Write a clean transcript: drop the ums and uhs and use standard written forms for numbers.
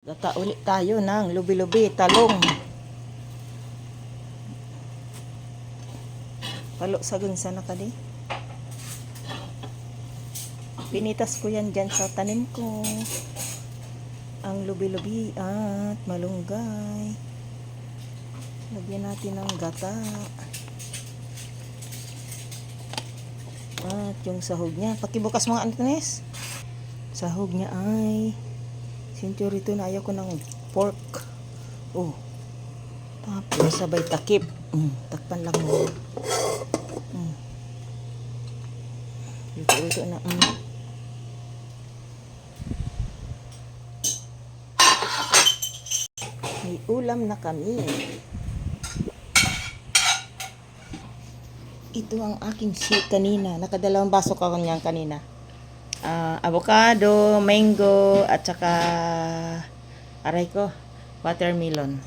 Gata ulit tayo ng lubi-lubi, talong. Palo sa gunsa na kadi. Pinitas ko yan dyan sa tanim ko. Ang lubi-lubi at malunggay. Lagyan natin ng gata. At yung sahog niya. Pakibukas mga Antones. Sahog niya ay sinturito na ayaw ko ng pork. Oh. Tapos sabay takip. Takpan lang mo. Ito na. May ulam na kami. Ito ang aking shake kanina. Nakadalawang baso ka kanyan kanina. Avocado, mango, at saka aray ko, watermelon.